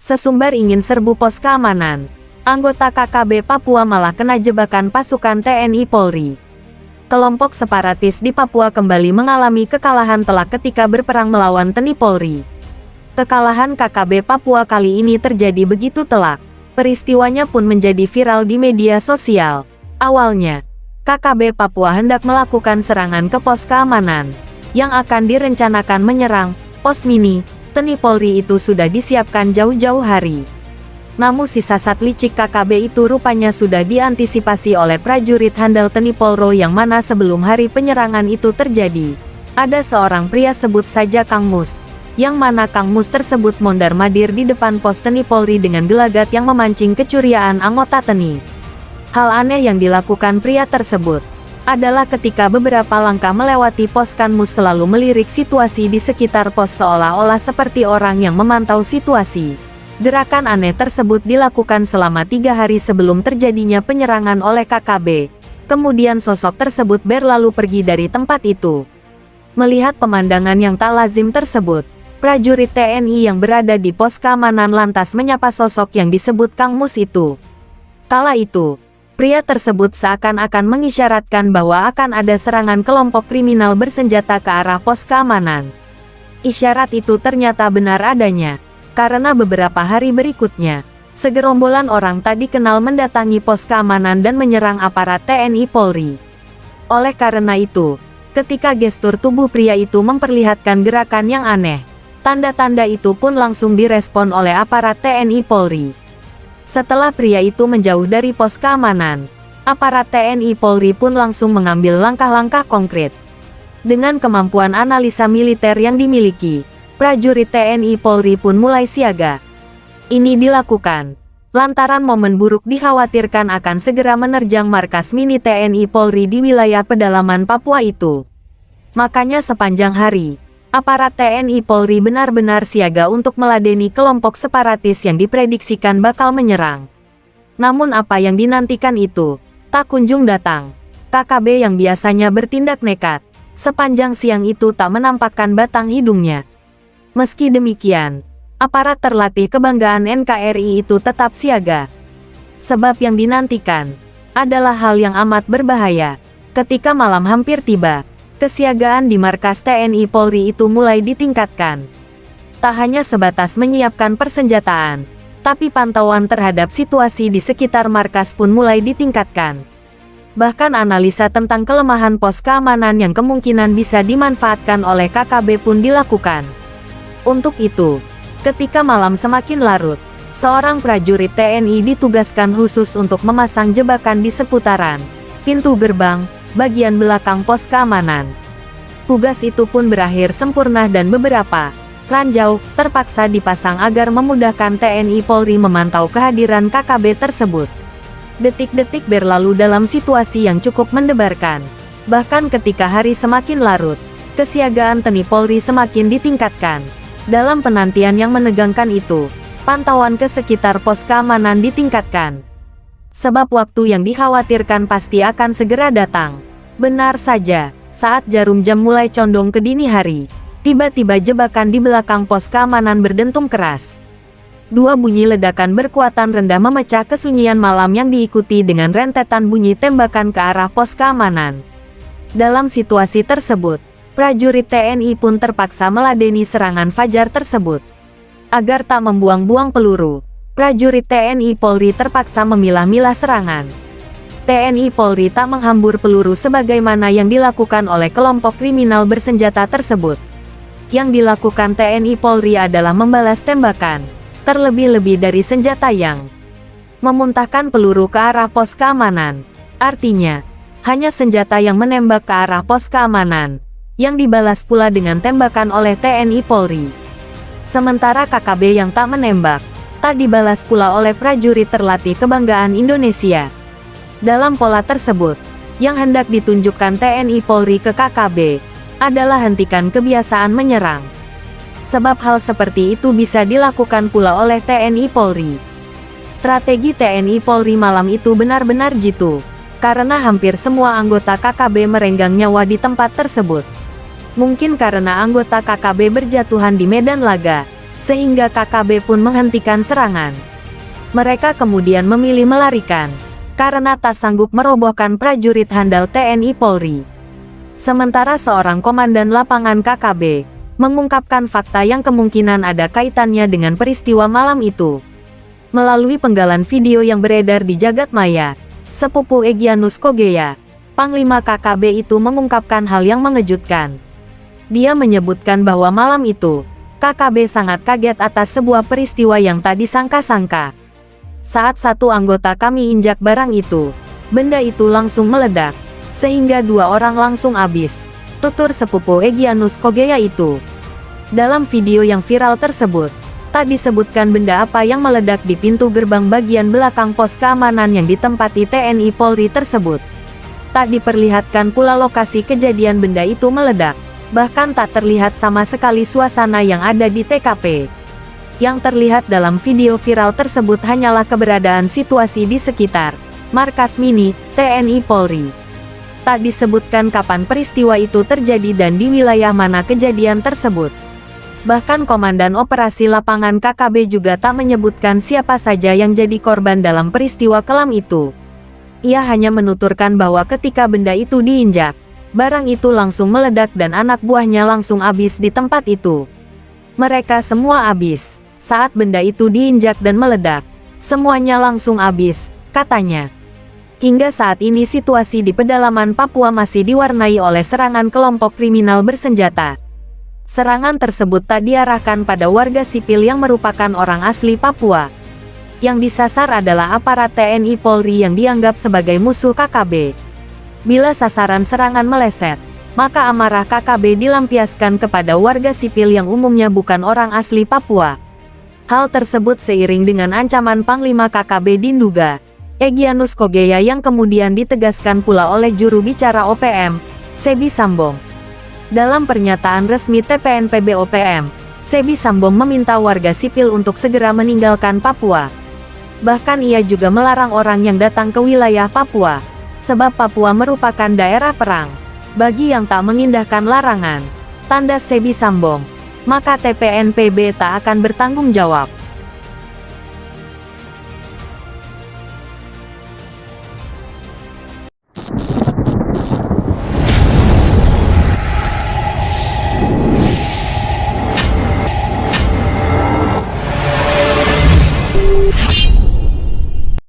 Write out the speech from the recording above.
Sesumbar ingin serbu pos keamanan. Anggota KKB Papua malah kena jebakan pasukan TNI Polri. Kelompok separatis di Papua kembali mengalami kekalahan telak ketika berperang melawan TNI Polri. Kekalahan KKB Papua kali ini terjadi begitu telak. Peristiwanya pun menjadi viral di media sosial. Awalnya, KKB Papua hendak melakukan serangan ke pos keamanan yang akan direncanakan menyerang pos mini TNI Polri itu sudah disiapkan jauh-jauh hari. Namun sisa-sat licik KKB itu rupanya sudah diantisipasi oleh prajurit handal TNI Polri yang mana sebelum hari penyerangan itu terjadi. Ada seorang pria sebut saja Kang Mus, yang mana Kang Mus tersebut mondar-mandir di depan pos TNI Polri dengan gelagat yang memancing kecurigaan anggota TNI. Hal aneh yang dilakukan pria tersebut adalah ketika beberapa langkah melewati pos Kang Mus selalu melirik situasi di sekitar pos seolah-olah seperti orang yang memantau situasi. Gerakan aneh tersebut dilakukan selama 3 hari sebelum terjadinya penyerangan oleh KKB. Kemudian sosok tersebut berlalu pergi dari tempat itu. Melihat pemandangan yang tak lazim tersebut, prajurit TNI yang berada di pos keamanan lantas menyapa sosok yang disebut Kang Mus itu. Kala itu, pria tersebut seakan-akan mengisyaratkan bahwa akan ada serangan kelompok kriminal bersenjata ke arah pos keamanan. Isyarat itu ternyata benar adanya. Karena beberapa hari berikutnya, segerombolan orang tak dikenal mendatangi pos keamanan dan menyerang aparat TNI Polri. Oleh karena itu, ketika gestur tubuh pria itu memperlihatkan gerakan yang aneh, tanda-tanda itu pun langsung direspon oleh aparat TNI Polri. Setelah pria itu menjauh dari pos keamanan, aparat TNI Polri pun langsung mengambil langkah-langkah konkret. Dengan kemampuan analisa militer yang dimiliki, prajurit TNI Polri pun mulai siaga. Ini dilakukan lantaran momen buruk dikhawatirkan akan segera menerjang markas mini TNI Polri di wilayah pedalaman Papua itu. Makanya sepanjang hari, aparat TNI Polri benar-benar siaga untuk meladeni kelompok separatis yang diprediksikan bakal menyerang. Namun apa yang dinantikan itu tak kunjung datang. KKB yang biasanya bertindak nekat, sepanjang siang itu tak menampakkan batang hidungnya. Meski demikian, aparat terlatih kebanggaan NKRI itu tetap siaga. Sebab yang dinantikan adalah hal yang amat berbahaya. Ketika malam hampir tiba, kesiagaan di markas TNI Polri itu mulai ditingkatkan. Tak hanya sebatas menyiapkan persenjataan, tapi pantauan terhadap situasi di sekitar markas pun mulai ditingkatkan. Bahkan analisa tentang kelemahan pos keamanan yang kemungkinan bisa dimanfaatkan oleh KKB pun dilakukan. Untuk itu, ketika malam semakin larut, seorang prajurit TNI ditugaskan khusus untuk memasang jebakan di seputaran pintu gerbang bagian belakang pos keamanan. Tugas itu pun berakhir sempurna dan beberapa ranjau terpaksa dipasang agar memudahkan TNI Polri memantau kehadiran KKB tersebut. Detik-detik berlalu dalam situasi yang cukup mendebarkan. Bahkan ketika hari semakin larut, kesiagaan TNI Polri semakin ditingkatkan. Dalam penantian yang menegangkan itu, pantauan ke sekitar pos keamanan ditingkatkan. Sebab waktu yang dikhawatirkan pasti akan segera datang. Benar saja, saat jarum jam mulai condong ke dini hari, tiba-tiba jebakan di belakang pos keamanan berdentum keras. Dua bunyi ledakan berkuatan rendah memecah kesunyian malam yang diikuti dengan rentetan bunyi tembakan ke arah pos keamanan. Dalam situasi tersebut, prajurit TNI pun terpaksa meladeni serangan fajar tersebut. Agar tak membuang-buang peluru, prajurit TNI Polri terpaksa memilah-milah serangan. TNI Polri tak menghambur peluru sebagaimana yang dilakukan oleh kelompok kriminal bersenjata tersebut. Yang dilakukan TNI Polri adalah membalas tembakan, terlebih-lebih dari senjata yang memuntahkan peluru ke arah pos keamanan. Artinya, hanya senjata yang menembak ke arah pos keamanan, yang dibalas pula dengan tembakan oleh TNI Polri. Sementara KKB yang tak menembak, tak dibalas pula oleh prajurit terlatih kebanggaan Indonesia. Dalam pola tersebut, yang hendak ditunjukkan TNI Polri ke KKB, adalah hentikan kebiasaan menyerang. Sebab hal seperti itu bisa dilakukan pula oleh TNI Polri. Strategi TNI Polri malam itu benar-benar jitu, karena hampir semua anggota KKB merenggang nyawa di tempat tersebut. Mungkin karena anggota KKB berjatuhan di medan laga, sehingga KKB pun menghentikan serangan. Mereka kemudian memilih melarikan, karena tak sanggup merobohkan prajurit handal TNI Polri. Sementara seorang komandan lapangan KKB, mengungkapkan fakta yang kemungkinan ada kaitannya dengan peristiwa malam itu. Melalui penggalan video yang beredar di jagat maya, sepupu Egyanus Kogeya, Panglima KKB itu mengungkapkan hal yang mengejutkan. Dia menyebutkan bahwa malam itu, KKB sangat kaget atas sebuah peristiwa yang tak disangka-sangka. Saat satu anggota kami injak barang itu, benda itu langsung meledak, sehingga 2 orang langsung habis, tutur sepupu Egyanus Kogeya itu. Dalam video yang viral tersebut, tak disebutkan benda apa yang meledak di pintu gerbang bagian belakang pos keamanan yang ditempati TNI Polri tersebut. Tak diperlihatkan pula lokasi kejadian benda itu meledak, bahkan tak terlihat sama sekali suasana yang ada di TKP. Yang terlihat dalam video viral tersebut hanyalah keberadaan situasi di sekitar markas mini TNI Polri. Tak disebutkan kapan peristiwa itu terjadi dan di wilayah mana kejadian tersebut. Bahkan Komandan Operasi Lapangan KKB juga tak menyebutkan siapa saja yang jadi korban dalam peristiwa kelam itu. Ia hanya menuturkan bahwa ketika benda itu diinjak, barang itu langsung meledak dan anak buahnya langsung habis di tempat itu. Mereka semua habis. Saat benda itu diinjak dan meledak, semuanya langsung habis, katanya. Hingga saat ini situasi di pedalaman Papua masih diwarnai oleh serangan kelompok kriminal bersenjata. Serangan tersebut tak diarahkan pada warga sipil yang merupakan orang asli Papua. Yang disasar adalah aparat TNI Polri yang dianggap sebagai musuh KKB. Bila sasaran serangan meleset, maka amarah KKB dilampiaskan kepada warga sipil yang umumnya bukan orang asli Papua. Hal tersebut seiring dengan ancaman Panglima KKB Dinduga, Egyanus Kogeya yang kemudian ditegaskan pula oleh juru bicara OPM, Sebi Sambong. Dalam pernyataan resmi TPNPB OPM, Sebi Sambong meminta warga sipil untuk segera meninggalkan Papua. Bahkan ia juga melarang orang yang datang ke wilayah Papua, sebab Papua merupakan daerah perang. Bagi yang tak mengindahkan larangan, tanda Sebi Sambong, maka TPNPB tak akan bertanggung jawab.